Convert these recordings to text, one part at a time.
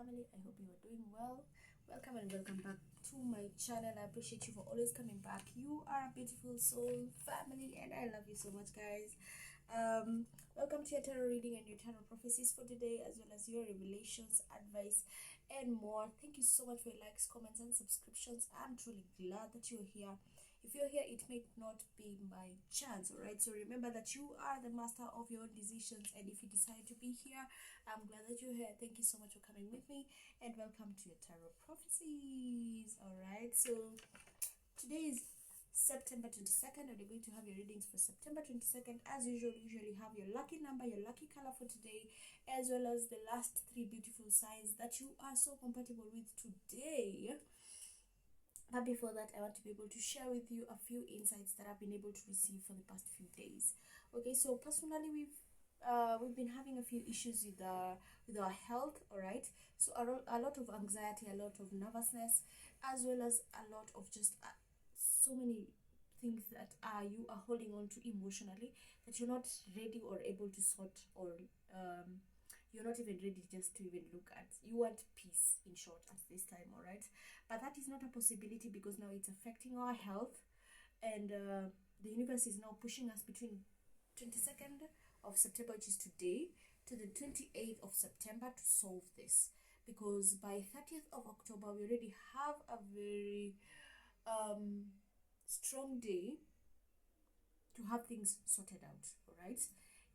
family. I hope you are doing well. Welcome and welcome back to my channel. I appreciate you for always coming back. You are a beautiful soul family, and I love you so much, guys. Welcome to your tarot reading and your tarot prophecies for today, as well as your revelations, advice, and more. Thank you so much for your likes, comments, and subscriptions. I'm truly glad that you're here. If you're here, it may not be by chance, all right? So remember that you are the master of your own decisions, and if you decide to be here, I'm glad that you're here. Thank you so much for coming with me, and welcome to your tarot prophecies. All right, so today is September 22nd, and we're going to have your readings for September 22nd. As usual, usually have your lucky number, your lucky color for today, as well as the last three beautiful signs that you are so compatible with today. But before that, I want to be able to share with you a few insights that I've been able to receive for the past few days. Okay, so personally, we've been having a few issues with our health. All right, so a lot of anxiety, a lot of nervousness, as well as a lot of just so many things that you are holding on to emotionally that you're not ready or able to sort, or you're not even ready just to even look at. You want peace, in short, at this time. All right, but that is not a possibility because now it's affecting our health, and the universe is now pushing us between 22nd of September, which is today, to the 28th of September to solve this, because by 30th of October we already have a very strong day to have things sorted out. All right,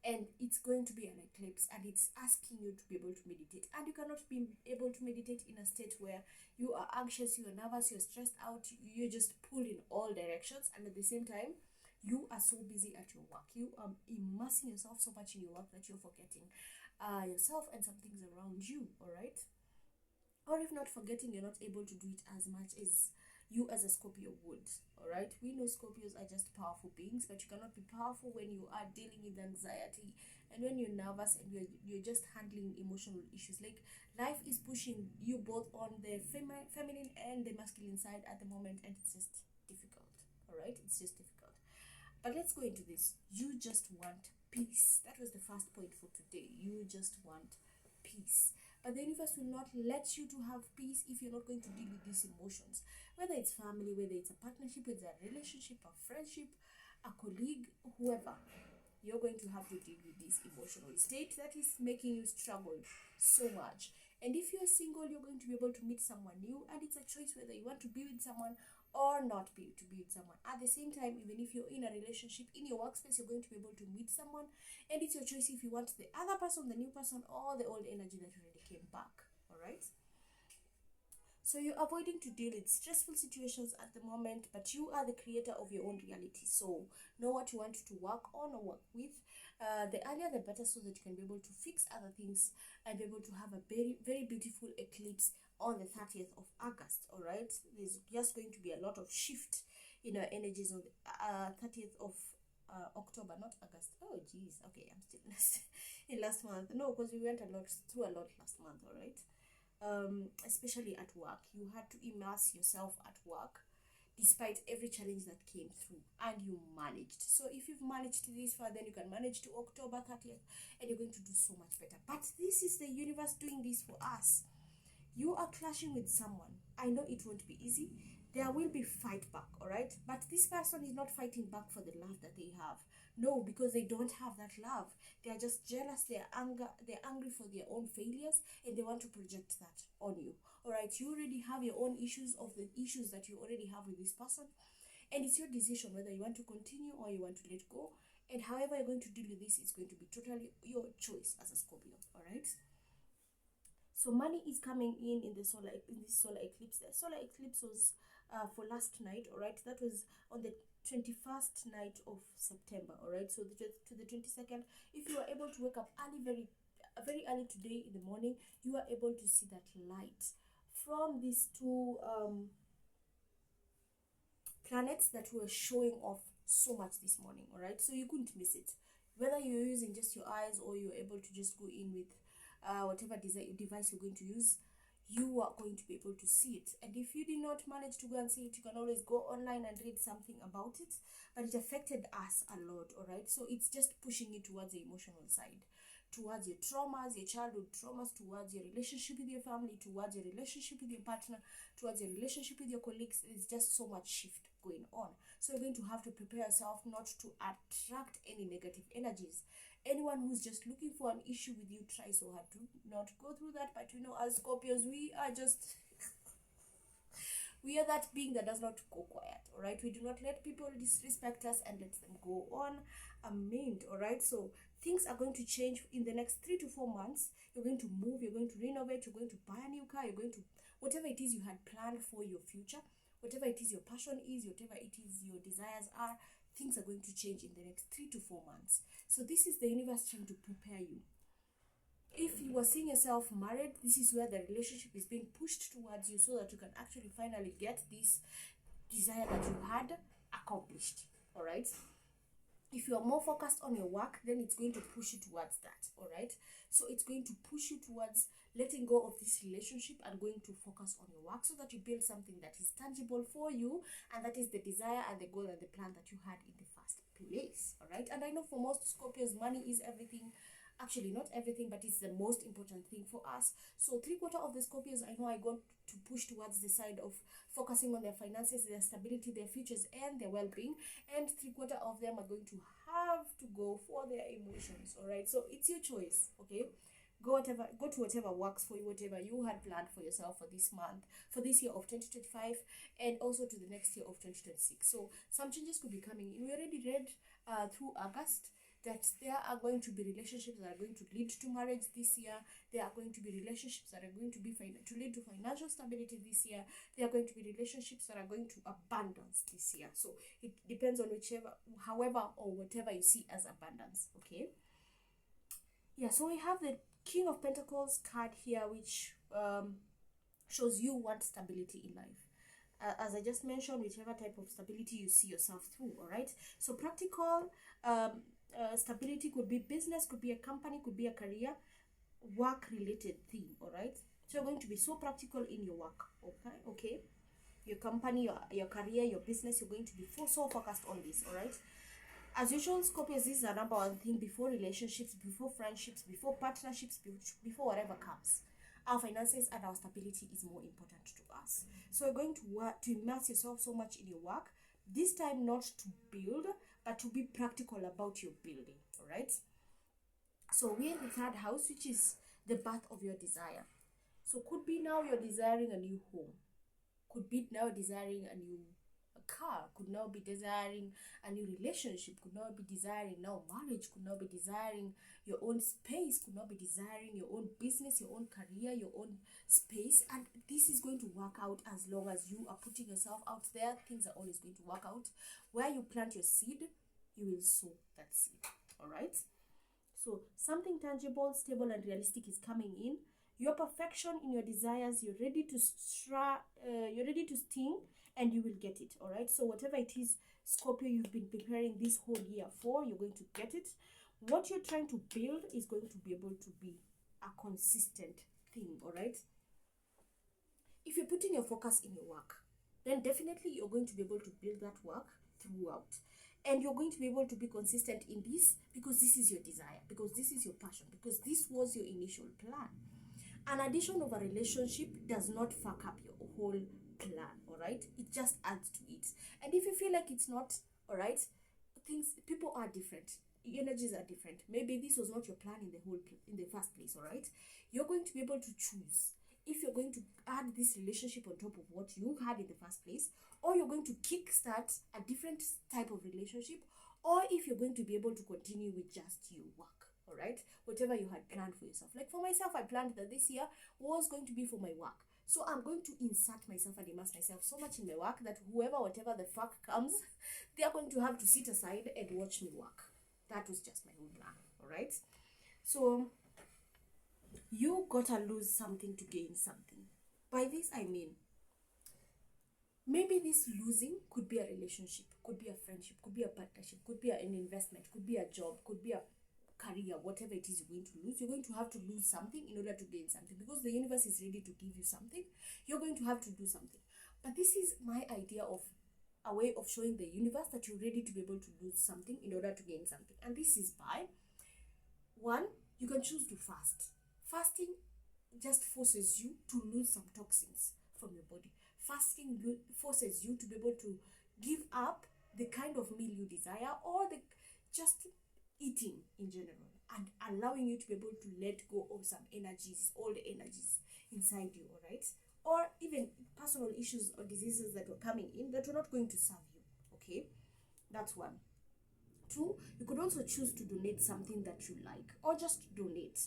and it's going to be an eclipse, and it's asking you to be able to meditate, and you cannot be able to meditate in a state where you are anxious, you are nervous, you're stressed out, you're just pulled in all directions, and at the same time you are so busy at your work, you are immersing yourself so much in your work that you're forgetting yourself and some things around you. All right, or if not forgetting, you're not able to do it as much as you as a Scorpio would. All right, we know Scorpios are just powerful beings, but you cannot be powerful when you are dealing with anxiety and when you're nervous and you're just handling emotional issues. Like, life is pushing you both on the feminine and the masculine side at the moment, and it's just difficult. All right, it's just difficult. But let's go into this. You just want peace. That was the first point for today. You just want peace. But the universe will not let you to have peace if you're not going to deal with these emotions. Whether it's family, whether it's a partnership, whether it's a relationship, a friendship, a colleague, whoever, you're going to have to deal with this emotional state that is making you struggle so much. And if you're single, you're going to be able to meet someone new, and it's a choice whether you want to be with someone or not be with someone. At the same time, even if you're in a relationship, in your workspace, you're going to be able to meet someone, and it's your choice if you want the other person, the new person, or the old energy that already came back. All right, so you're avoiding to deal with stressful situations at the moment, but you are the creator of your own reality. So know what you want to work on or work with. The earlier the better, so that you can be able to fix other things and be able to have a very, very beautiful eclipse on the 30th of August. All right, there's just going to be a lot of shift in our energies on the 30th of October, not August. Oh geez, okay, I'm still in last month. No, because we went through a lot last month. All right, especially at work, you had to immerse yourself at work despite every challenge that came through, and you managed. So if you've managed this far, then you can manage to October 30th, and you're going to do so much better. But this is the universe doing this for us. You are clashing with someone. I know it won't be easy. There will be fight back, all right? But this person is not fighting back for the love that they have. No, because they don't have that love. They are just jealous. They're angry for their own failures, and they want to project that on you. All right, you already have your own issues of the issues that you already have with this person, and it's your decision whether you want to continue or you want to let go. And however you're going to deal with this, it's going to be totally your choice as a Scorpio. All right. So money is coming in this solar eclipse. The solar eclipse was for last night. All right, that was on the 21st night of September. All right, so to the 22nd, if you are able to wake up early, very early today in the morning, you are able to see that light from these two planets that were showing off so much this morning. All right, so you couldn't miss it, whether you're using just your eyes or you're able to just go in with whatever device you're going to use. You are going to be able to see it. And if you did not manage to go and see it, you can always go online and read something about it. But it affected us a lot. All right, so it's just pushing you towards the emotional side, towards your traumas, your childhood traumas, towards your relationship with your family, towards your relationship with your partner, towards your relationship with your colleagues. There's just so much shift going on. So you're going to have to prepare yourself not to attract any negative energies. Anyone who's just looking for an issue with you, try so hard to not go through that. But as Scorpios, we are that being that does not go quiet. All right, we do not let people disrespect us and let them go on unmaimed. All right, so things are going to change in the next 3 to 4 months. You're going to move, you're going to renovate, you're going to buy a new car, you're going to whatever it is you had planned for your future, whatever it is your passion is, whatever it is your desires are, things are going to change in the next 3 to 4 months. So this is the universe trying to prepare you. If you are seeing yourself married, this is where the relationship is being pushed towards you so that you can actually finally get this desire that you had accomplished. All right. If you are more focused on your work, then it's going to push you towards that. All right. So it's going to push you towards letting go of this relationship and going to focus on your work so that you build something that is tangible for you, and that is the desire and the goal and the plan that you had in the first place. All right. And I know for most Scorpios, money is everything. Actually, not everything, but it's the most important thing for us. So 3/4 of the Scorpios, I know, I got to push towards the side of focusing on their finances, their stability, their futures, and their well-being. And 3/4 of them are going to have to go for their emotions. All right, so it's your choice. Okay, go to whatever works for you, whatever you had planned for yourself for this month, for this year of 2025, and also to the next year of 2026. So some changes could be coming in. We already read through August that there are going to be relationships that are going to lead to marriage this year. There are going to be relationships that are going to lead to financial stability this year. There are going to be relationships that are going to abundance this year. So it depends on however or whatever you see as abundance. Okay. Yeah. So we have the King of Pentacles card here, which shows you want stability in life. As I just mentioned, whichever type of stability you see yourself through. All right. So practical stability could be business, could be a company, could be a career, work related thing. All right. So you're going to be so practical in your work. Okay. Your company, your career, your business, you're going to be so focused on this. All right. As usual, Scorpios, this is the number one thing before relationships, before friendships, before partnerships, before whatever comes. Our finances and our stability is more important to us. So you're going to work to immerse yourself so much in your work. This time not to build, but to be practical about your building. All right. So we're in the third house, which is the birth of your desire. So could be now you're desiring a new home. Could be now desiring a new car, could now be desiring a new relationship, could now be desiring now marriage, could now be desiring your own space, could now be desiring your own business, your own career, your own space. And this is going to work out as long as you are putting yourself out there. Things are always going to work out. Where you plant your seed, you will sow that seed. All right. So something tangible, stable, and realistic is coming in. Your perfection in your desires, you're ready to sting, and you will get it. All right. So whatever it is, Scorpio, you've been preparing this whole year for, you're going to get it. What you're trying to build is going to be able to be a consistent thing. All right. If you're putting your focus in your work, then definitely you're going to be able to build that work throughout. And you're going to be able to be consistent in this because this is your desire, because this is your passion, because this was your initial plan. An addition of a relationship does not fuck up your whole plan. All right, it just adds to it. And if you feel like it's not, all right, people are different, energies are different. Maybe this was not your plan in the first place. All right, you're going to be able to choose if you're going to add this relationship on top of what you had in the first place, or you're going to kickstart a different type of relationship, or if you're going to be able to continue with just your work. All right, whatever you had planned for yourself. Like for myself, I planned that this year was going to be for my work. So I'm going to insert myself and immerse myself so much in my work that whatever the fuck comes, they are going to have to sit aside and watch me work. That was just my whole plan. All right. So you gotta lose something to gain something. By this, I mean, maybe this losing could be a relationship, could be a friendship, could be a partnership, could be an investment, could be a job, could be a career, whatever it is you're going to lose. You're going to have to lose something in order to gain something, because the universe is ready to give you something. You're going to have to do something. But this is my idea of a way of showing the universe that you're ready to be able to lose something in order to gain something. And this is by, one, You can choose to fast. Fasting just forces you to lose some toxins from your body. Fasting forces you to be able to give up the kind of meal you desire, or the just eating in general, and allowing you to be able to let go of some energies, all the energies inside you, all right? Or even personal issues or diseases that were coming in that were not going to serve you, okay? That's one. Two, you could also choose to donate something that you like, or just donate.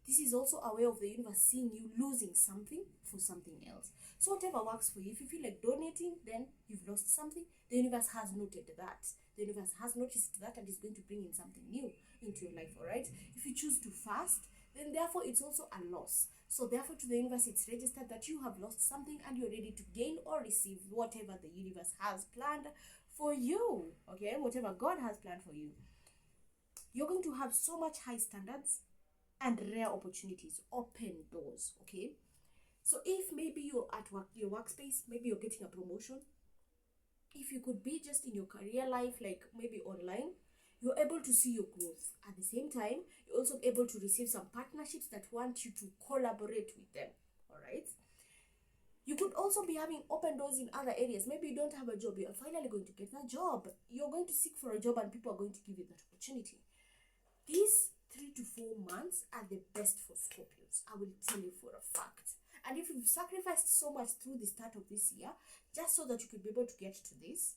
This is also a way of the universe seeing you losing something for something else. So whatever works for you. If you feel like donating, then you've lost something. The universe has noted that. The universe has noticed that and is going to bring in something new into your life, all right? If you choose to fast, then therefore it's also a loss. So therefore to the universe, it's registered that you have lost something and you're ready to gain or receive whatever the universe has planned for you, okay? Whatever God has planned for you. You're going to have so much high standards and rare opportunities, open doors, okay? So if maybe you're at work, your workspace, maybe you're getting a promotion, if you could be just in your career life, like maybe online, you're able to see your growth. At the same time, you're also able to receive some partnerships that want you to collaborate with them, all right? You could also be having open doors in other areas. Maybe you don't have a job, you're finally going to get that job. You're going to seek for a job and people are going to give you that opportunity. These 3 to 4 months are the best for Scorpios. I will tell you for a fact. And if you've sacrificed so much through the start of this year, just so that you could be able to get to this,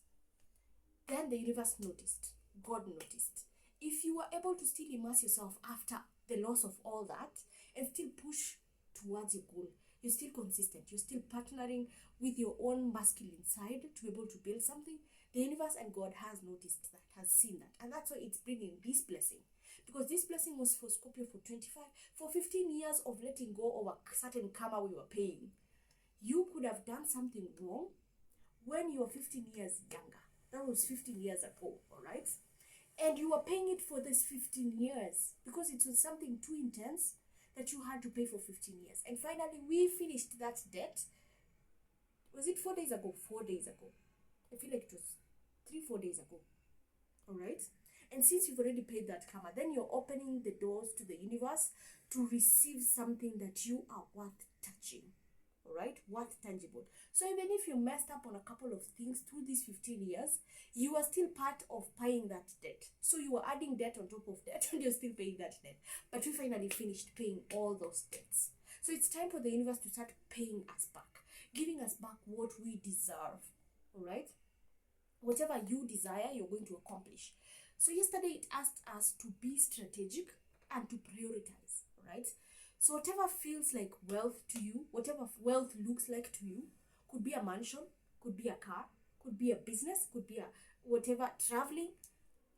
then the universe noticed. God noticed. If you were able to still immerse yourself after the loss of all that and still push towards your goal, you're still consistent, you're still partnering with your own masculine side to be able to build something, the universe and God has noticed that, has seen that. And that's why it's bringing this blessing. Because this blessing was for Scorpio for 15 years of letting go of a certain karma we were paying. You could have done something wrong when you were 15 years younger. That was 15 years ago, all right? And you were paying it for this 15 years because it was something too intense that you had to pay for 15 years. And finally, we finished that debt. Was it 4 days ago? 4 days ago. I feel like it was 3-4 days ago, all right? And since you've already paid that karma, then you're opening the doors to the universe to receive something that you are worth touching, all right? Worth tangible. So even if you messed up on a couple of things through these 15 years, you are still part of paying that debt. So you are adding debt on top of debt and you're still paying that debt. But we finally finished paying all those debts. So it's time for the universe to start paying us back, giving us back what we deserve, all right? Whatever you desire, you're going to accomplish. So yesterday it asked us to be strategic and to prioritize, right? So whatever feels like wealth to you, whatever wealth looks like to you, could be a mansion, could be a car, could be a business, could be a whatever, traveling,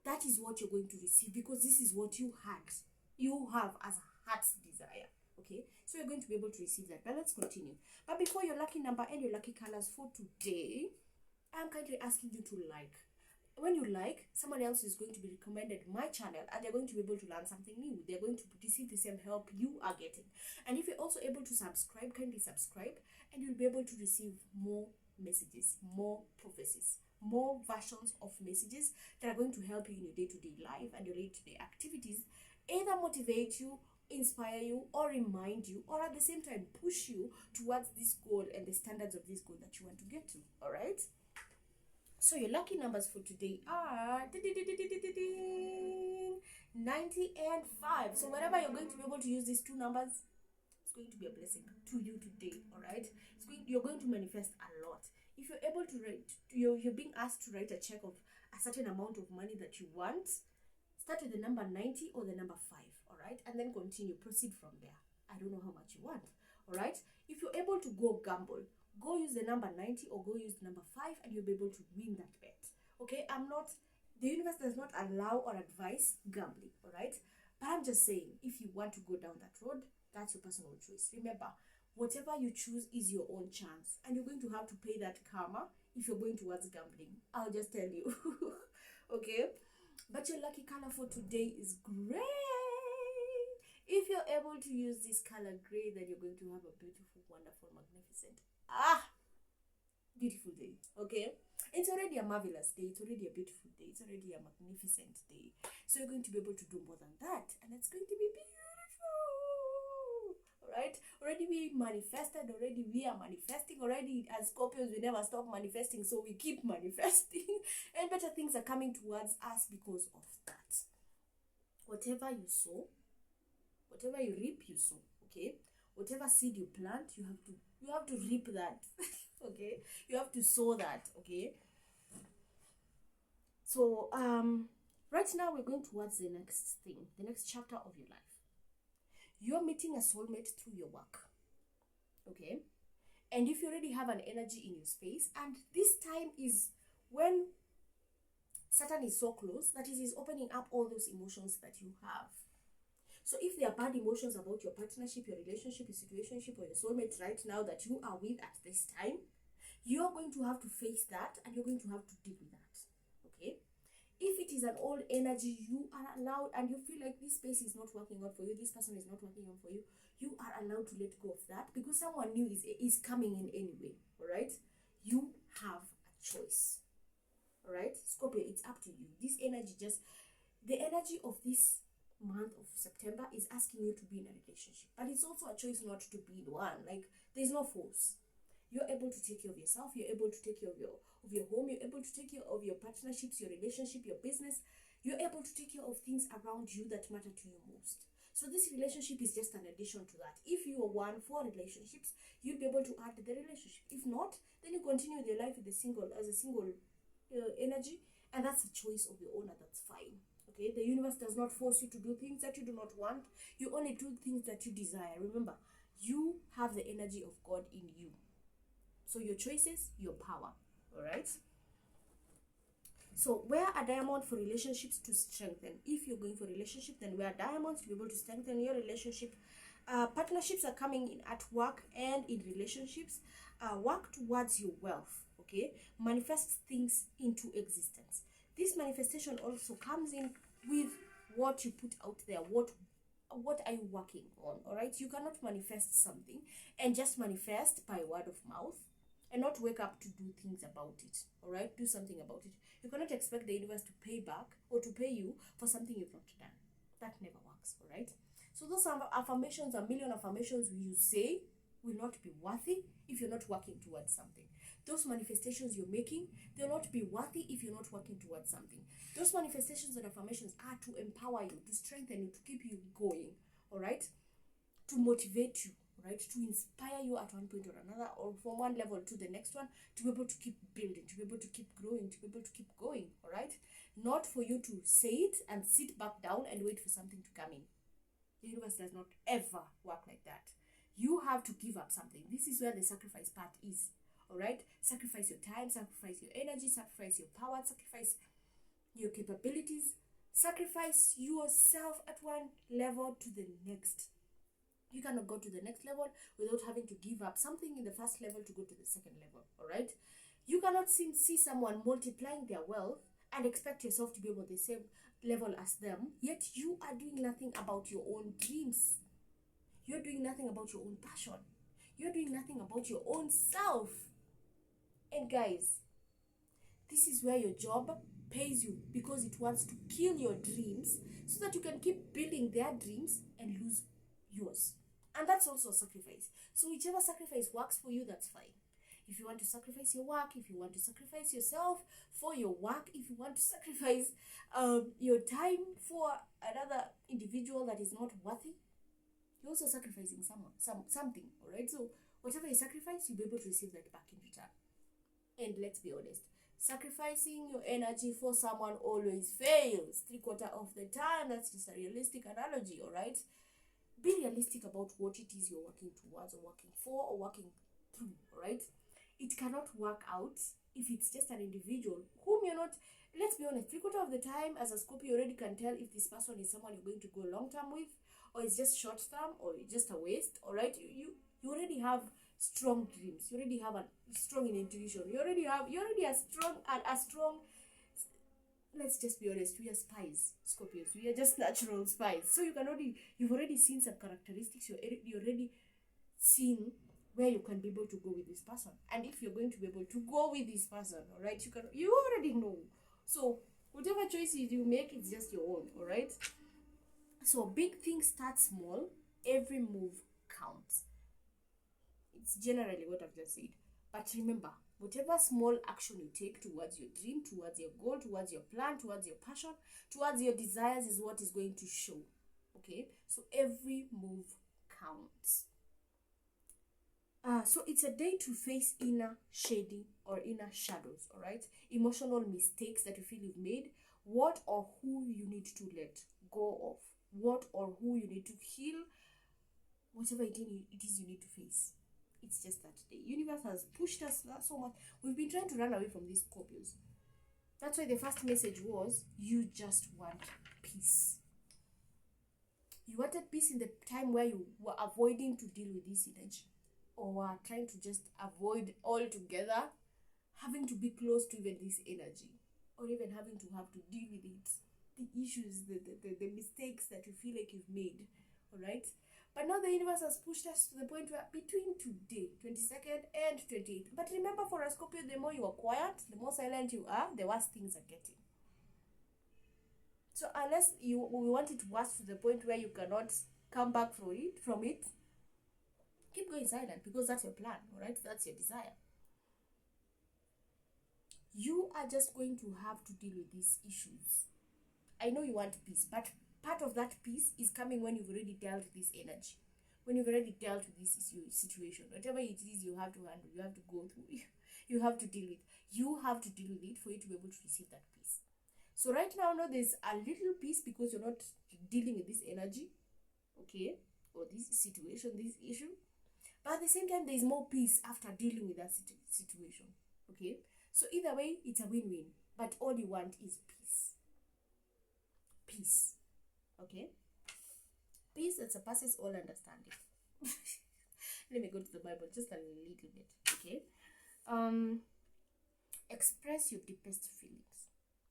that is what you're going to receive because this is what you have as a heart's desire, okay? So you're going to be able to receive that. But let's continue. But before your lucky number and your lucky colors for today, I'm kindly asking you to like. When you like, someone else is going to be recommended my channel and they're going to be able to learn something new. They're going to receive the same help you are getting. And if you're also able to subscribe, kindly subscribe and you'll be able to receive more messages, more prophecies, more versions of messages that are going to help you in your day-to-day life and your day-to-day activities, either motivate you, inspire you, or remind you, or at the same time push you towards this goal and the standards of this goal that you want to get to, all right? So your lucky numbers for today are 90 and 5. So whenever you're going to be able to use these two numbers, it's going to be a blessing to you today, all right? You're going to manifest a lot. If you're able to write, you're being asked to write a check of a certain amount of money that you want, start with the number 90 or the number 5, all right? And then continue, proceed from there. I don't know how much you want, all right? If you're able to go gamble, go use the number 90 or go use the number 5 and you'll be able to win that bet, okay? The universe does not allow or advise gambling, all right? But I'm just saying, if you want to go down that road, that's your personal choice. Remember, whatever you choose is your own chance and you're going to have to pay that karma if you're going towards gambling. I'll just tell you, okay? But your lucky color for today is gray. If you're able to use this color gray, then you're going to have a beautiful, wonderful, magnificent, beautiful day, okay? It's already a marvelous day. It's already a beautiful day. It's already a magnificent day. So you're going to be able to do more than that. And it's going to be beautiful. Alright? Already we manifested. Already we are manifesting. Already as Scorpios, we never stop manifesting. So we keep manifesting. And better things are coming towards us because of that. Whatever you sow, whatever you reap, you sow. Okay? Whatever seed you plant, you have to reap that. Okay, you have to sow that. Okay, so right now we're going towards the next thing, the next chapter of your life. You're meeting a soulmate through your work. Okay, and if you already have an energy in your space, and this time is when Saturn is so close that it is opening up all those emotions that you have. So if there are bad emotions about your partnership, your relationship, your situationship, or your soulmate right now that you are with at this time, you're going to have to face that and you're going to have to deal with that. Okay? If it is an old energy, you are allowed, and you feel like this space is not working out for you, this person is not working out for you, you are allowed to let go of that because someone new is coming in anyway. Alright? You have a choice. Alright? Scorpio, it's up to you. This energy the energy of this month of September is asking you to be in a relationship, but it's also a choice not to be in one. Like, there's no force. You're able to take care of yourself, you're able to take care of your home, you're able to take care of your partnerships, your relationship, your business. You're able to take care of things around you that matter to you most. So this relationship is just an addition to that. If you are one for relationships, you'll be able to add the relationship. If not, then you continue with your life with a single energy, and that's a choice of your own, and that's fine. Okay, the universe does not force you to do things that you do not want. You only do things that you desire. Remember, you have the energy of God in you. So your choices, your power. Alright? So wear a diamond for relationships to strengthen. If you're going for a relationship, then wear diamonds to be able to strengthen your relationship. Partnerships are coming in at work and in relationships. Work towards your wealth. Okay? Manifest things into existence. This manifestation also comes in with what you put out there. What are you working on? All right, you cannot manifest something and just manifest by word of mouth and not wake up to do things about it. All right, do something about it. You cannot expect the universe to pay back or to pay you for something you've not done. That never works. All right, so those affirmations, a million affirmations you say, will not be worthy if you're not working towards something. Those manifestations you're making, they'll not be worthy if you're not working towards something. Those manifestations and affirmations are to empower you, to strengthen you, to keep you going, all right? To motivate you, right? To inspire you at one point or another, or from one level to the next one, to be able to keep building, to be able to keep growing, to be able to keep going, all right? Not for you to say it and sit back down and wait for something to come in. The universe does not ever work like that. You have to give up something. This is where the sacrifice part is. All right, sacrifice your time, sacrifice your energy, sacrifice your power, sacrifice your capabilities, sacrifice yourself at one level to the next. You cannot go to the next level without having to give up something in the first level to go to the second level. All right, you cannot see someone multiplying their wealth and expect yourself to be able the same level as them, yet you are doing nothing about your own dreams. You're doing nothing about your own passion. You're doing nothing about your own self. And guys, this is where your job pays you because it wants to kill your dreams so that you can keep building their dreams and lose yours. And that's also a sacrifice. So whichever sacrifice works for you, that's fine. If you want to sacrifice your work, if you want to sacrifice yourself for your work, if you want to sacrifice your time for another individual that is not worthy, you're also sacrificing something, all right? So whatever you sacrifice, you'll be able to receive that back in return. And let's be honest, sacrificing your energy for someone always fails 3/4 of the time. That's just a realistic analogy, all right? Be realistic about what it is you're working towards or working for or working through, all right? It cannot work out if it's just an individual whom you're not. Let's be honest, 3/4 of the time, as a Scorpio, you already can tell if this person is someone you're going to go long term with, or it's just short term, or it's just a waste, all right? You already have strong dreams. You already have a strong intuition. You already a strong. Let's just be honest. We are spies, Scorpios. We are just natural spies. So you've already seen some characteristics. You already seen where you can be able to go with this person. And if you're going to be able to go with this person, all right, you already know. So whatever choices you make, it's just your own, all right? So big things start small. Every move counts. It's generally what I've just said. But remember, whatever small action you take towards your dream, towards your goal, towards your plan, towards your passion, towards your desires is what is going to show. Okay? So every move counts. So it's a day to face inner shading or inner shadows, all right? Emotional mistakes that you feel you've made, what or who you need to let go of, what or who you need to heal, whatever it is you need to face. It's just that the universe has pushed us so much. We've been trying to run away from these Scorpios. That's why the first message was, you just want peace. You wanted peace in the time where you were avoiding to deal with this energy, or were trying to just avoid altogether having to be close to even this energy, or even having to have to deal with it, the issues, the mistakes that you feel like you've made, all right? But now the universe has pushed us to the point where between today, 22nd and 28th, but remember, for a Scorpio, the more you are quiet, the more silent you are, the worse things are getting. So unless we want it worse to the point where you cannot come back from it, keep going silent, because that's your plan, all right? That's your desire. You are just going to have to deal with these issues. I know you want peace, but part of that peace is coming when you've already dealt with this energy, when you've already dealt with this situation, whatever it is you have to handle, you have to go through, you have to deal with. You have to deal with it for you to be able to receive that peace. So right now, no, there's a little peace because you're not dealing with this energy, okay, or this situation, this issue. But at the same time, there's more peace after dealing with that situation, okay? So either way, it's a win-win. But all you want is peace. Peace, okay? Peace that surpasses all understanding. Let me go to the Bible just a little bit, okay? Express your deepest feelings.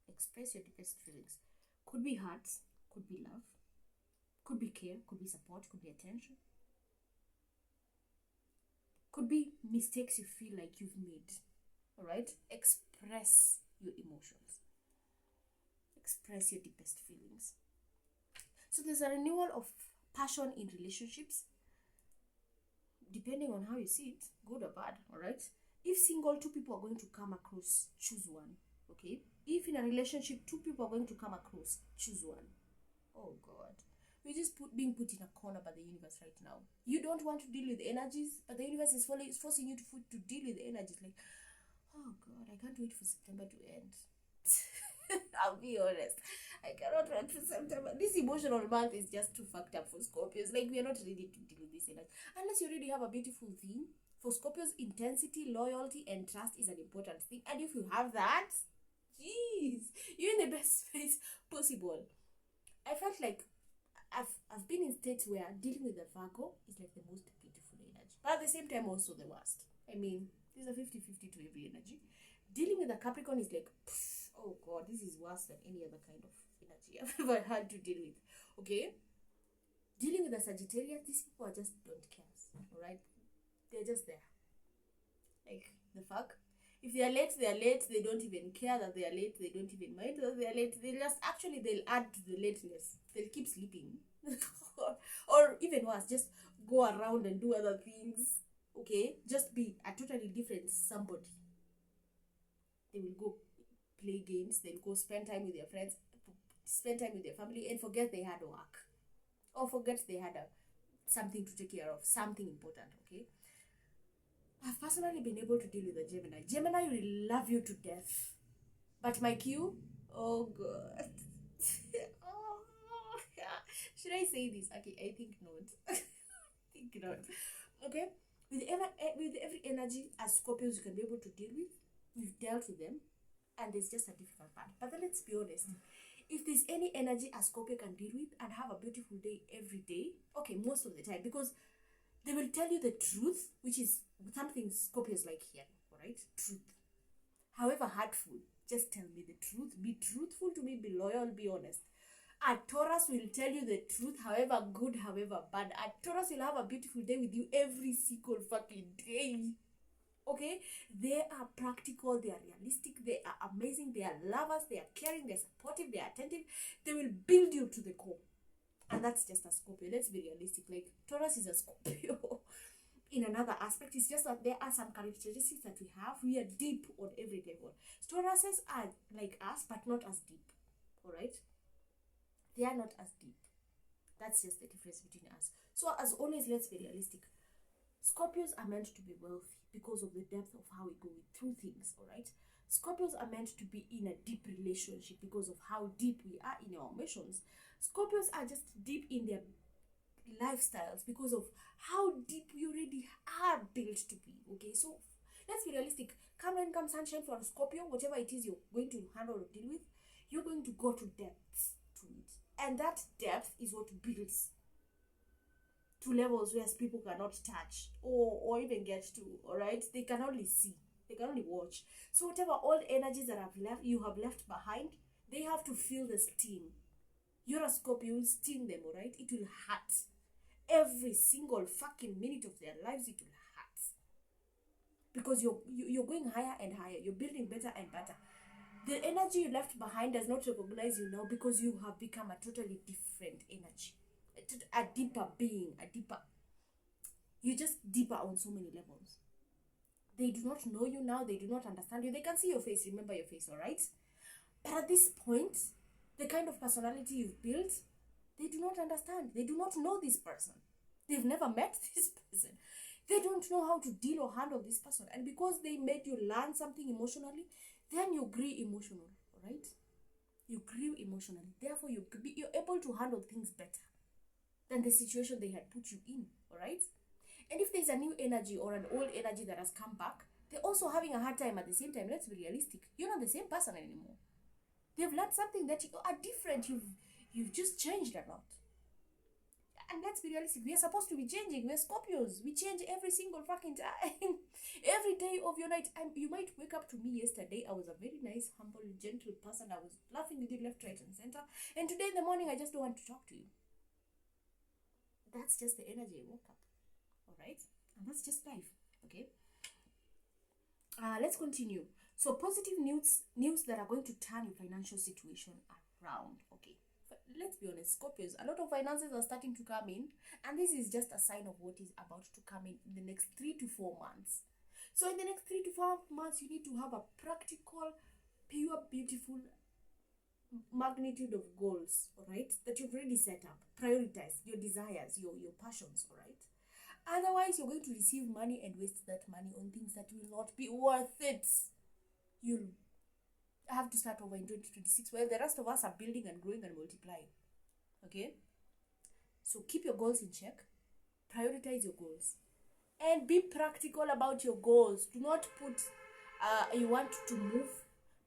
Express your deepest feelings. Could be hurt, could be love, could be care, could be support, could be attention. Could be mistakes you feel like you've made, all right? Express your emotions. Express your deepest feelings. So there's a renewal of passion in relationships, depending on how you see it, good or bad, all right? If single, 2 people are going to come across, choose one, okay? If in a relationship, 2 people are going to come across, choose one. Oh God. You're just being put in a corner by the universe right now. You don't want to deal with energies, but the universe is forcing you to deal with the energies. Like, oh God, I can't wait for September to end. I'll be honest. I cannot wait for September. This emotional month is just too fucked up for Scorpios. Like, we are not ready to deal with this energy. Unless you already have a beautiful theme. For Scorpios, intensity, loyalty, and trust is an important thing. And if you have that, jeez, you're in the best space possible. I felt like I've been in states where dealing with the Virgo is like the most beautiful energy, but at the same time also the worst. I mean, there's a 50-50 to every energy. Dealing with the Capricorn is like, oh God, this is worse than any other kind of energy I've ever had to deal with, okay? Dealing with the Sagittarius, these people just don't care, all right? They're just there. Like, the fuck? If they are late, they are late. They don't even care that they are late. They don't even mind that they are late. They'll add to the lateness. They'll keep sleeping. or even worse, just go around and do other things. Okay? Just be a totally different somebody. They will go play games. They'll go spend time with their friends, spend time with their family, and forget they had work. Or forget they had something to take care of, something important, okay? I've personally been able to deal with a Gemini. Gemini will love you to death. But my Q, oh God. Oh, yeah. Should I say this? Okay, I think not. I think not. Okay? With every energy as Scorpios you can be able to deal with, we've dealt with them, and there's just a difficult part. But then let's be honest. If there's any energy a Scorpio can deal with and have a beautiful day every day, okay, most of the time, because they will tell you the truth, which is something Scorpios like hearing, all right? Truth. However hurtful, just tell me the truth. Be truthful to me, be loyal, be honest. A Taurus will tell you the truth, however good, however bad. A Taurus will have a beautiful day with you every single fucking day. Okay? They are practical, they are realistic, they are amazing, they are lovers, they are caring, they're supportive, they are attentive. They will build you to the core. And that's just a Scorpio. Let's be realistic. Like, Taurus is a Scorpio. In another aspect, it's just that there are some characteristics that we have. We are deep on every level. Tauruses are like us, but not as deep. Alright? They are not as deep. That's just the difference between us. So, as always, let's be realistic. Scorpios are meant to be wealthy because of the depth of how we go through things, alright? Scorpios are meant to be in a deep relationship because of how deep we are in our emotions. Scorpios are just deep in their lifestyles because of how deep we already are built to be, okay? So, let's be realistic. Come rain, come sunshine for a Scorpio, whatever it is you're going to handle or deal with, you're going to go to depths to it. And that depth is what builds to levels where people cannot touch or even get to, all right? They can only see, they can only watch. So whatever old energies that you have left behind, they have to feel the steam. You're a Scorpio, you will steam them, all right? It will hurt. Every single fucking minute of their lives, it will hurt. Because you're going higher and higher. You're building better and better. The energy you left behind does not recognize you now because you have become a totally different energy. A deeper being, you're just deeper on so many levels. They do not know you now, they do not understand you. They can see your face, remember your face, all right? But at this point, the kind of personality you've built, they do not understand. They do not know this person. They've never met this person. They don't know how to deal or handle this person. And because they made you learn something emotionally, then you grew emotional, all right? You grew emotionally. Therefore, you're able to handle things better than the situation they had put you in, all right? And if there's a new energy or an old energy that has come back, they're also having a hard time at the same time. Let's be realistic. You're not the same person anymore. They've learned something that you are different. You've just changed a lot. And let's be realistic. We are supposed to be changing. We're Scorpios. We change every single fucking time. Every day of your night. And you might wake up to me yesterday. I was a very nice, humble, gentle person. I was laughing with you left, right, and center. And today in the morning, I just don't want to talk to you. That's just the energy I woke up. Alright? And that's just life. Okay? Let's continue. So positive news that are going to turn your financial situation around. Okay? Let's be honest, Scorpios, a lot of finances are starting to come in, and this is just a sign of what is about to come in the next 3 to 4 months. So in the next 3 to 4 months, you need to have a practical, pure, beautiful magnitude of goals, all right, that you've already set up. Prioritize your desires, your passions, all right? Otherwise, you're going to receive money and waste that money on things that will not be worth it. You'll have to start over in 2026, while the rest of us are building and growing and multiplying. Okay? So keep your goals in check. Prioritize your goals. And be practical about your goals. Do not put, you want to move,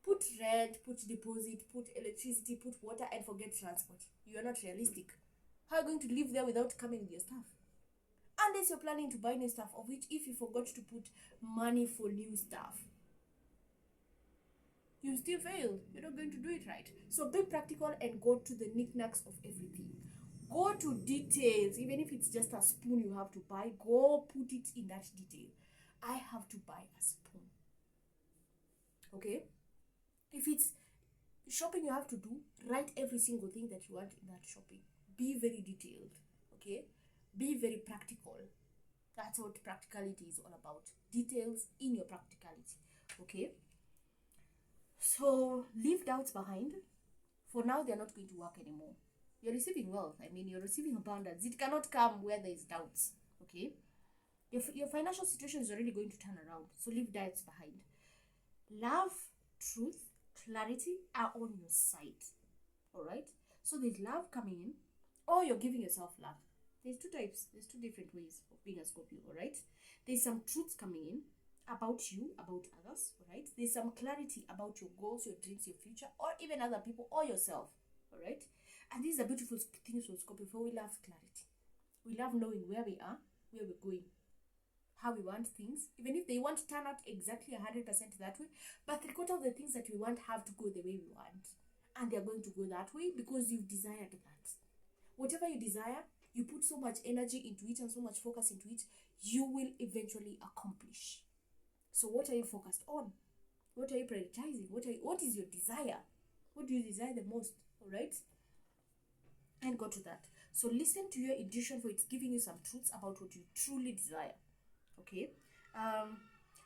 put rent, put deposit, put electricity, put water, and forget transport. You are not realistic. How are you going to live there without coming with your stuff? Unless you're planning to buy new stuff, of which if you forgot to put money for new stuff, you still fail. You're not going to do it right. So be practical and go to the knickknacks of everything. Go to details. Even if it's just a spoon you have to buy, go put it in that detail. I have to buy a spoon. Okay? If it's shopping you have to do, write every single thing that you want in that shopping. Be very detailed. Okay? Be very practical. That's what practicality is all about. Details in your practicality. Okay? So leave doubts behind. For now, they're not going to work anymore. You're receiving wealth. I mean, you're receiving abundance. It cannot come where there is doubts. Okay? Your financial situation is already going to turn around. So leave doubts behind. Love, truth, clarity are on your side. Alright? So there's love coming in, or you're giving yourself love. There's two types. There's two different ways of being a Scorpio. Alright? There's some truth coming in about you, about others, right? There's some clarity about your goals, your dreams, your future, or even other people or yourself, all right? And these are beautiful things for Scorpio, for we love clarity. We love knowing where we are, where we're going, how we want things, even if they won't turn out exactly 100% that way, but 3/4 of the things that we want have to go the way we want. and they're going to go that way because you've desired that. Whatever you desire, you put so much energy into it and so much focus into it, you will eventually accomplish. So what are you focused on? What are you prioritizing? What is your desire? What do you desire the most? All right? And go to that. So listen to your intuition, for it's giving you some truths about what you truly desire. Okay?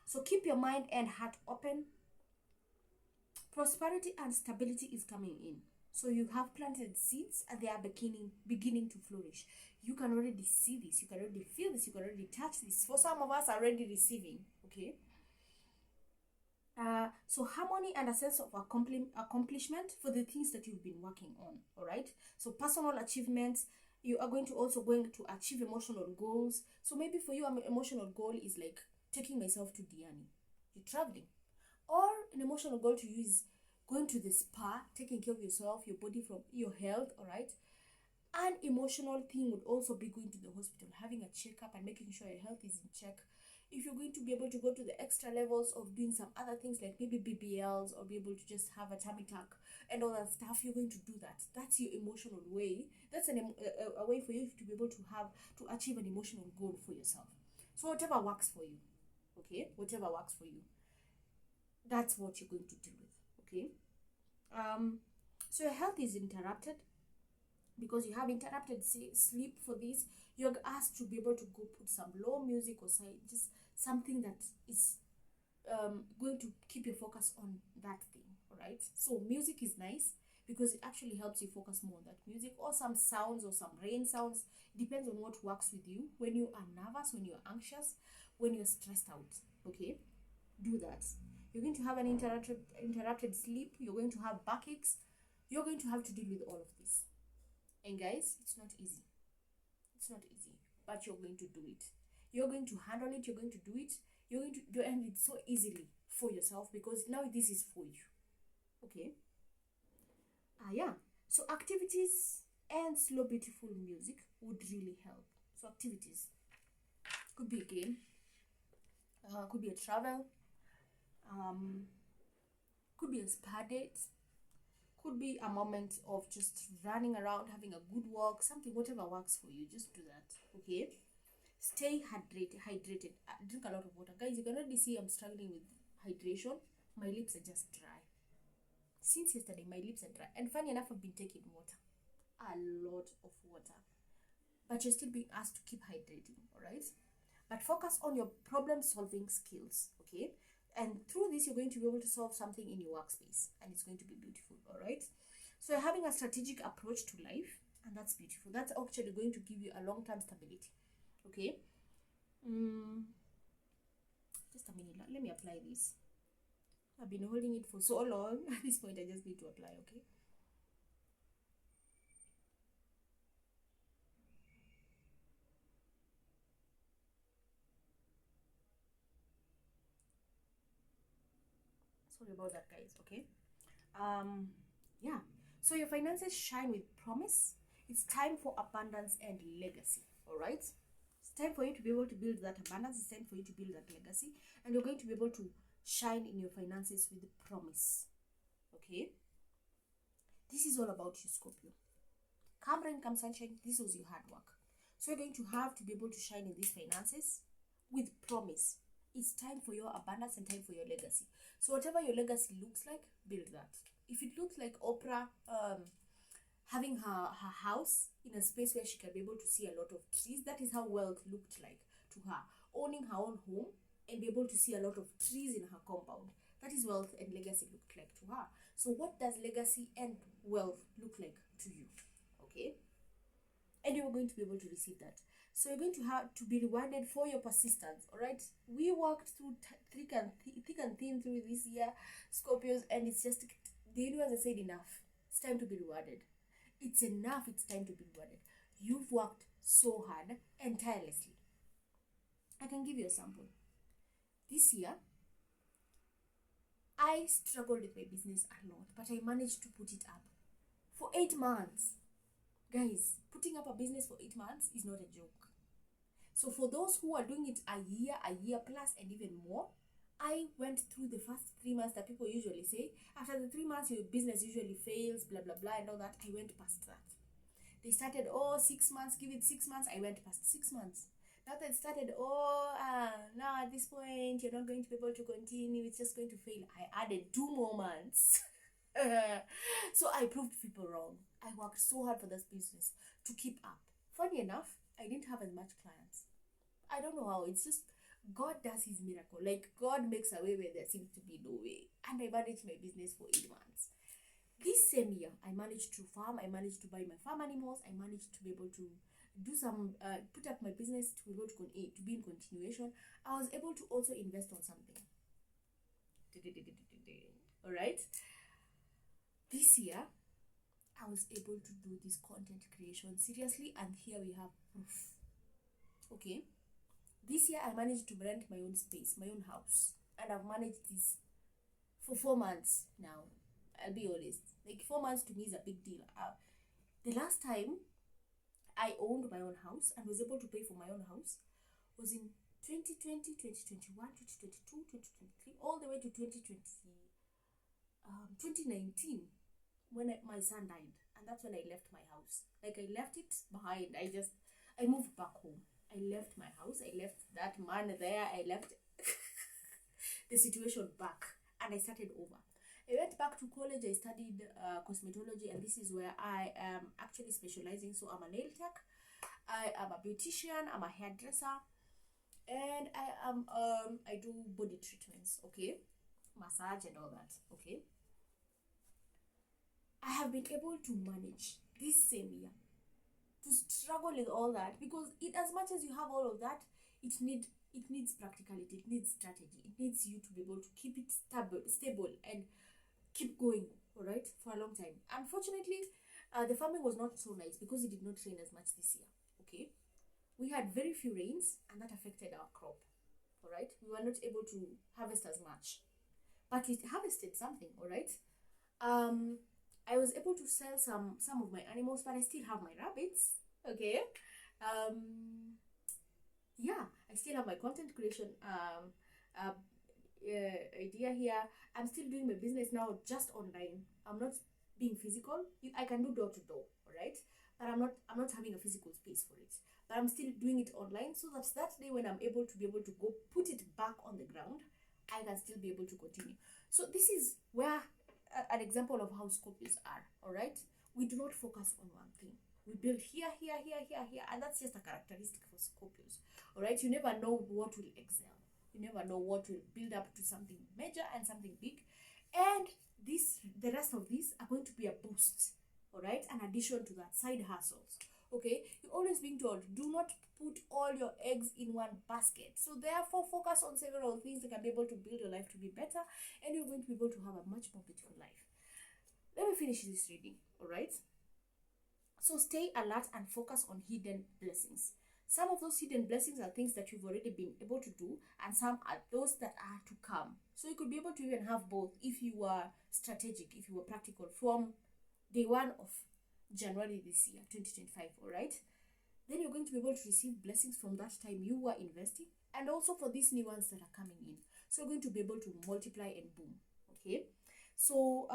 So keep your mind and heart open. Prosperity and stability is coming in. So you have planted seeds and they are beginning to flourish. You can already see this. You can already feel this. You can already touch this. For some of us are already receiving. Okay? So harmony and a sense of accomplishment for the things that you've been working on. All right? So personal achievements. You are also going to achieve emotional goals. So maybe for you, an emotional goal is like taking myself to Diani. You're traveling. Or an emotional goal to you is going to the spa, taking care of yourself, your body, from your health. All right? An emotional thing would also be going to the hospital, having a checkup and making sure your health is in check. If you're going to be able to go to the extra levels of doing some other things like maybe BBLs, or be able to just have a tummy tuck and all that stuff, you're going to do that. That's your emotional way. That's a way for you to be able to achieve an emotional goal for yourself. So whatever works for you, okay? Whatever works for you, that's what you're going to deal with, okay? So your health is interrupted because you have interrupted sleep. For this, you're asked to be able to go put some low music or just something that is going to keep your focus on that thing. All right, so music is nice because it actually helps you focus more on that music, or some sounds or some rain sounds. It depends on what works with you. When you are nervous, when you're anxious, when you're stressed out, okay, do that. You're going to have an interrupted sleep. You're going to have backaches. You're going to have to deal with all of this. And guys, it's not easy. It's not easy, but you're going to do it. You're going to handle it. You're going to do it. You're going to do it so easily for yourself because now this is for you. Okay? Yeah. So activities and slow, beautiful music would really help. So activities could be a game, could be a travel, could be a spa date, could be a moment of just running around, having a good walk, something, whatever works for you, just do that. Okay? Stay hydrated. Drink a lot of water. Guys, you can already see I'm struggling with hydration. My lips are just dry. Since yesterday, my lips are dry. And funny enough, I've been taking water. A lot of water. But you're still being asked to keep hydrating, alright? But focus on your problem-solving skills, okay? And through this, you're going to be able to solve something in your workspace. And it's going to be beautiful, alright? So you're having a strategic approach to life. And that's beautiful. That's actually going to give you a long-term stability, okay? Just a minute. Let me apply this. I've been holding it for so long. At this point, I just need to apply, okay? Sorry about that, guys, okay? Yeah. So your finances shine with promise. It's time for abundance and legacy, all right? It's time for you to be able to build that abundance. It's time for you to build that legacy. And you're going to be able to shine in your finances with promise, okay? This is all about you, Scorpio. Come rain, come sunshine, this was your hard work. So you're going to have to be able to shine in these finances with promise. It's time for your abundance and time for your legacy. So whatever your legacy looks like, build that. If it looks like Oprah having her house in a space where she can be able to see a lot of trees, that is how wealth looked like to her. Owning her own home and be able to see a lot of trees in her compound. That is wealth and legacy looked like to her. So what does legacy and wealth look like to you? Okay? And you're going to be able to receive that. So you're going to have to be rewarded for your persistence, all right? We worked through thick and thin through this year, Scorpios, and it's just, the universe has said enough. It's time to be rewarded. It's enough. It's time to be rewarded. You've worked so hard and tirelessly. I can give you a sample. This year, I struggled with my business a lot, but I managed to put it up for 8 months. Guys, putting up a business for 8 months is not a joke. So for those who are doing it a year plus and even more, I went through the first 3 months that people usually say. After the 3 months, your business usually fails, blah, blah, blah, and all that. I went past that. They started, oh, 6 months, give it 6 months. I went past 6 months. Now they started, oh, now at this point, you're not going to be able to continue. It's just going to fail. I added 2 more months. So I proved people wrong. I worked so hard for this business to keep up. Funny enough, I didn't have as much clients. I don't know how. It's just God does his miracle. Like God makes a way where there seems to be no way. And I managed my business for 8 months. This same year, I managed to farm. I managed to buy my farm animals. I managed to be able to do some, put up my business to be able to be in continuation. I was able to also invest on something. All right. This year, I was able to do this content creation seriously, and here we have proof. Okay. This year, I managed to rent my own space, my own house, and I've managed this for 4 months now. I'll be honest. Like 4 months to me is a big deal. The last time I owned my own house and was able to pay for my own house was in 2020, 2021, 2022, 2023, all the way to 2019 when my son died. And that's when I left my house. Like I left it behind. I moved back home. I left my house. I left that man there. I left the situation back and I started over. I went back to college. I studied cosmetology, and this is where I am actually specializing. So I'm a nail tech, I am a beautician, I'm a hairdresser, and I do body treatments, okay, massage and all that, okay. I have been able to manage this same year to struggle with all that, because as much as you have all of that, it needs practicality, it needs strategy, it needs you to be able to keep it stable and keep going, all right, for a long time. Unfortunately, the farming was not so nice because it did not rain as much this year, okay. We had very few rains, and that affected our crop, all right. We were not able to harvest as much, but we harvested something, all right. I was able to sell some of my animals, but I still have my rabbits, okay. Yeah, I still have my content creation idea here. I'm still doing my business now just online. I'm not being physical. I can do door to door, all right, but I'm not having a physical space for it. But I'm still doing it online, so that day when I'm able to go put it back on the ground, I can still be able to continue. So this is where an example of how Scorpios are, all right. We do not focus on one thing. We build here, and that's just a characteristic for Scorpios, all right. You never know what will excel. You never know what will build up to something major and something big, and the rest of these are going to be a boost, all right, an addition to that, side hustles, okay. You're always being told, do not put all your eggs in one basket. So therefore, focus on several things that can be able to build your life to be better, and you're going to be able to have a much more beautiful life. Let me finish this reading, all right. So stay alert and focus on hidden blessings. Some of those hidden blessings are things that you've already been able to do, and some are those that are to come. So you could be able to even have both if you were strategic, if you were practical from day 1 of January this year, 2025, all right? Then you're going to be able to receive blessings from that time you were investing, and also for these new ones that are coming in. So you're going to be able to multiply and boom, okay? So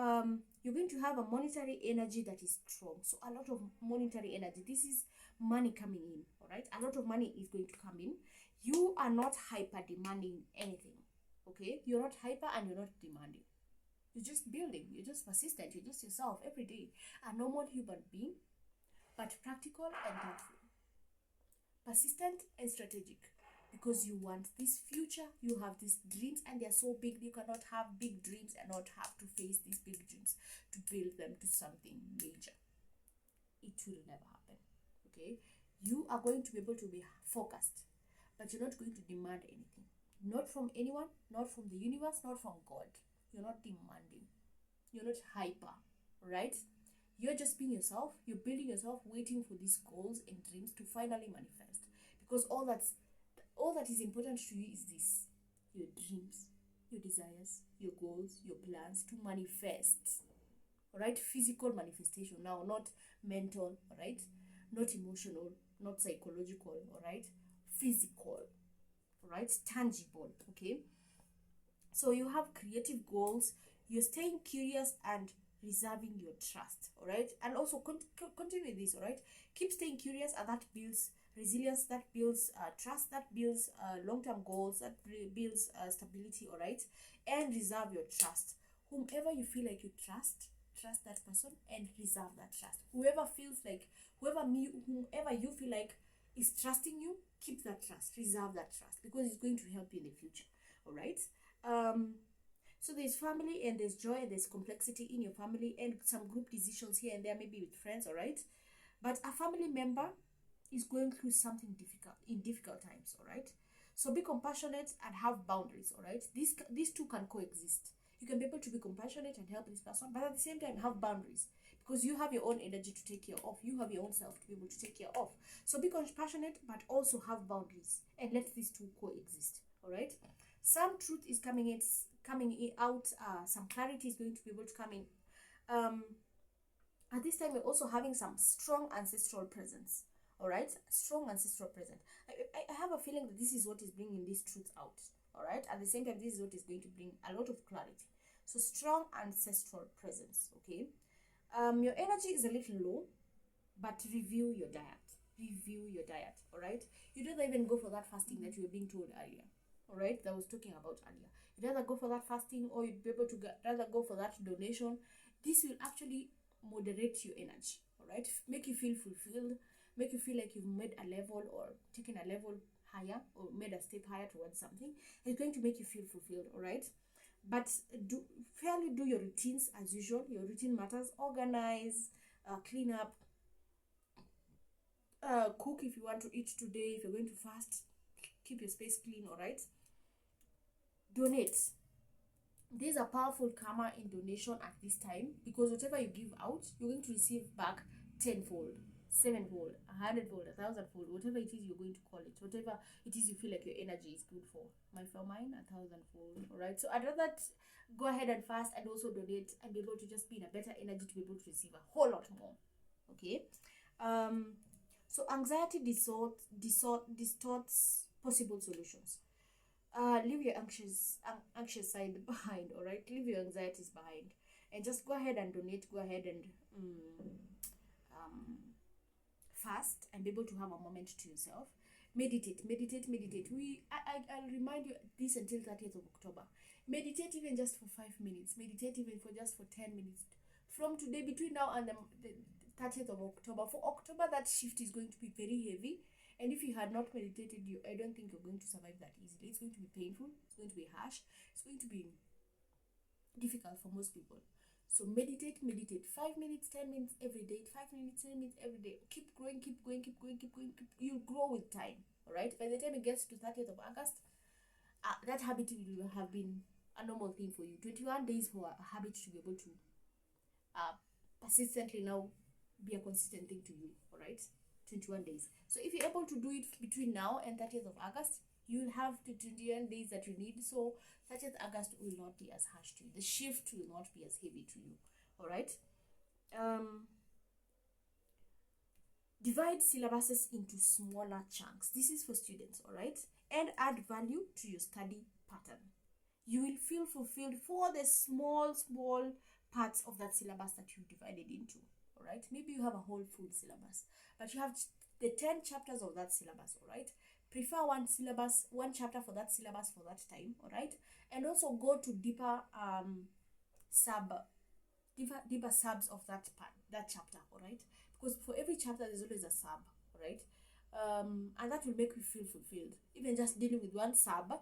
you're going to have a monetary energy that is strong. So a lot of monetary energy. This is money coming in, all right. A lot of money is going to come in. You are not hyper demanding anything, okay. You're not hyper and you're not demanding. You're just building. You're just persistent. You're just yourself every day. A normal human being, but practical and thoughtful, persistent and strategic, because you want this future. You have these dreams, and they're so big. You cannot have big dreams and not have to face these big dreams to build them to something major. It will never happen, okay. You are going to be able to be focused, but you're not going to demand anything, not from anyone, not from the universe, not from God. You're not demanding, you're not hyper, right? You're just being yourself. You're building yourself, waiting for these goals and dreams to finally manifest, because all that is important to you is this: your dreams, your desires, your goals, your plans to manifest, all right. Physical manifestation now, not mental, all right, not emotional, not psychological, all right, physical, all right, tangible, okay. So you have creative goals, you're staying curious and reserving your trust, all right? And also continue this, all right? Keep staying curious, and that builds resilience, that builds trust, that builds long-term goals, that builds stability, all right? And reserve your trust. Whomever you feel like you trust that person and reserve that trust. Whoever you feel like is trusting you, keep that trust, reserve that trust, because it's going to help you in the future, all right? So there's family, and there's joy, and there's complexity in your family, and some group decisions here and there, maybe with friends, all right? But a family member is going through something difficult in difficult times, all right? So be compassionate and have boundaries, all right? These two can coexist. You can be able to be compassionate and help this person, but at the same time have boundaries, because you have your own energy to take care of. You have your own self to be able to take care of. So be compassionate, but also have boundaries, and let these two coexist, all right? Some truth is coming out. Some clarity is going to be able to come in. At this time, we're also having some strong ancestral presence, all right? Strong ancestral presence. I have a feeling that this is what is bringing this truth out, all right? At the same time, this is what is going to bring a lot of clarity. So strong ancestral presence, okay? Your energy is a little low, but review your diet. Review your diet, all right? You don't even go for that fasting that you were being told earlier, all right, that I was talking about earlier. You'd rather go for that fasting, or you'd be able to rather go for that donation. This will actually moderate your energy, all right? Make you feel fulfilled, make you feel like you've made a level or taken a level higher or made a step higher towards something. It's going to make you feel fulfilled, all right? But fairly do your routines as usual. Your routine matters. Organize, clean up, cook if you want to eat today. If you're going to fast, keep your space clean, all right? Donate. There's a powerful karma in donation at this time, because whatever you give out, you're going to receive back tenfold, sevenfold, 100-fold, 1,000-fold, whatever it is you're going to call it, whatever it is you feel like your energy is good for. For mine, 1,000-fold, all right? So I'd rather go ahead and fast and also donate and be able to just be in a better energy to be able to receive a whole lot more, okay? So anxiety distorts possible solutions. Leave your anxious side behind, all right? Leave your anxieties behind, and just go ahead and donate. Go ahead and fast and be able to have a moment to yourself. Meditate. I'll remind you this until 30th of October. Meditate even just for 5 minutes. Meditate even for 10 minutes. From today, between now and the 30th of October. For October, that shift is going to be very heavy. And if you had not meditated, I don't think you're going to survive that easily. It's going to be painful. It's going to be harsh. It's going to be difficult for most people. So meditate. 5 minutes, 10 minutes every day. 5 minutes, 10 minutes every day. Keep growing. You'll grow with time. All right. By the time it gets to 30th of August, that habit will have been a normal thing for you. 21 days for a habit to be able to persistently now be a consistent thing to you. All right. 21 days. So if you're able to do it between now and 30th of August, you'll have the 21 days that you need. So 30th August will not be as harsh to you. The shift will not be as heavy to you. All right. Divide syllabuses into smaller chunks. This is for students, all right? And add value to your study pattern. You will feel fulfilled for the small parts of that syllabus that you divided into. All right, maybe you have a whole full syllabus, but you have the 10 chapters of that syllabus. All right, prefer one chapter for that syllabus for that time. All right, and also go to deeper subs of that chapter. All right, because for every chapter there's always a sub. All right, and that will make you feel fulfilled. Even just dealing with one sub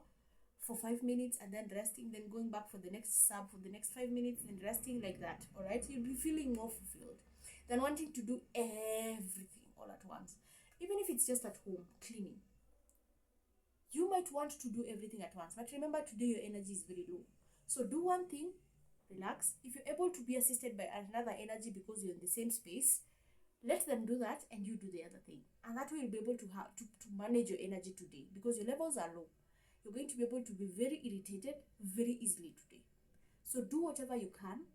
for 5 minutes and then resting, then going back for the next sub for the next 5 minutes and resting, like that. All right, you'll be feeling more fulfilled than wanting to do everything all at once. Even if it's just at home cleaning, you might want to do everything at once, but remember, today your energy is very low. So do one thing, relax. If you're able to be assisted by another energy because you're in the same space, let them do that and you do the other thing, and that way you'll be able to have to manage your energy today, because your levels are low. You're going to be able to be very irritated very easily today. So do whatever you can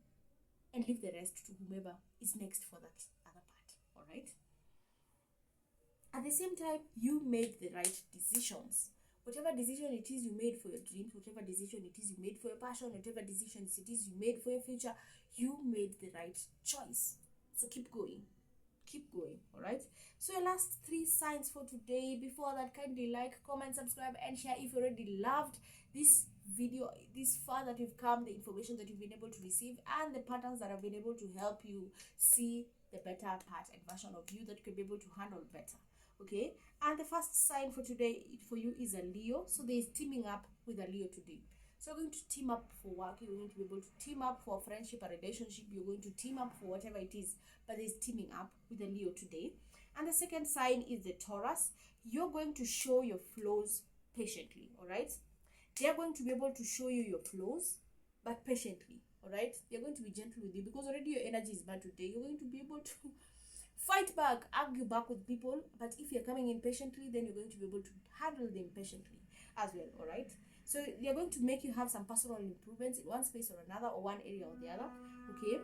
and leave the rest to whomever is next for that other part. All right. At the same time, you made the right decisions. Whatever decision it is you made for your dreams, whatever decision it is you made for your passion, whatever decisions it is you made for your future, you made the right choice. So keep going. Keep going. All right. So your last 3 signs for today. Before that, kindly like, comment, subscribe, and share if you already loved this video, this far that you've come, the information that you've been able to receive, and the patterns that have been able to help you see the better part and version of you that you can be able to handle better. Okay. And the first sign for today for you is a Leo. So there is teaming up with a Leo today. So you're going to team up for work, you're going to be able to team up for friendship, a relationship, you're going to team up for whatever it is, but there's teaming up with a Leo today. And the second sign is the Taurus. You're going to show your flaws patiently, all right? They're going to be able to show you your flaws, but patiently, all right? They're going to be gentle with you because already your energy is bad today. You're going to be able to fight back, argue back with people, but if you're coming in patiently, then you're going to be able to handle them patiently as well, all right? So they're going to make you have some personal improvements in one space or another, or one area or the other, okay?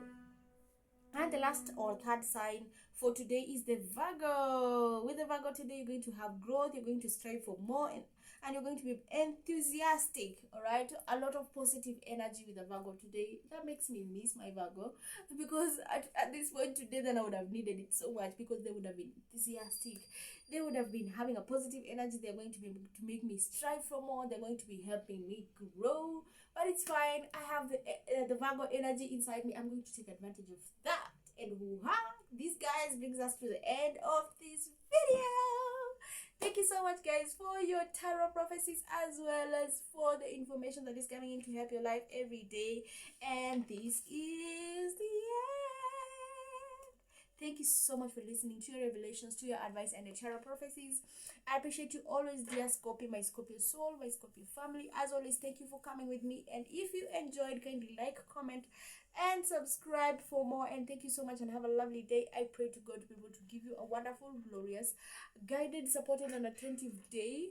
And the last or third sign for today is the Virgo. With the Virgo today, you're going to have growth, you're going to strive for more, and you're going to be enthusiastic, all right? A lot of positive energy with the Virgo today. That makes me miss my Virgo, because at this point today, then I would have needed it so much, because they would have been enthusiastic. They would have been having a positive energy. They're going to be able to make me strive for more. They're going to be helping me grow. But it's fine. I have the Virgo energy inside me. I'm going to take advantage of that. And this, guys, brings us to the end of this video. Thank you so much, guys, for your tarot prophecies, as well as for the information that is coming in to help your life every day. And this is the end. Thank you so much for listening to your revelations, to your advice, and the tarot prophecies. I appreciate you always, dear Scorpio, my Scorpio soul, my Scorpio family. As always, thank you for coming with me. And if you enjoyed, kindly like, comment, and subscribe for more. And thank you so much, and have a lovely day. I pray to God to be able to give you a wonderful, glorious, guided, supported, and attentive day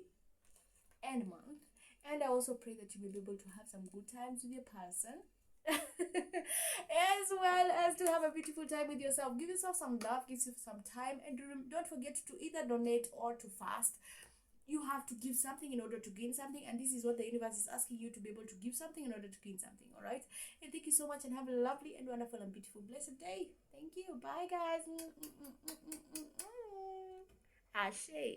and month. And I also pray that you will be able to have some good times with your person. As well as to have a beautiful time with yourself. Give yourself some love, give yourself some time, and don't forget to either donate or to fast. You have to give something in order to gain something, and this is what the universe is asking you, to be able to give something in order to gain something. All right, and thank you so much, and have a lovely and wonderful and beautiful blessed day. Thank you. Bye, guys. Ashe.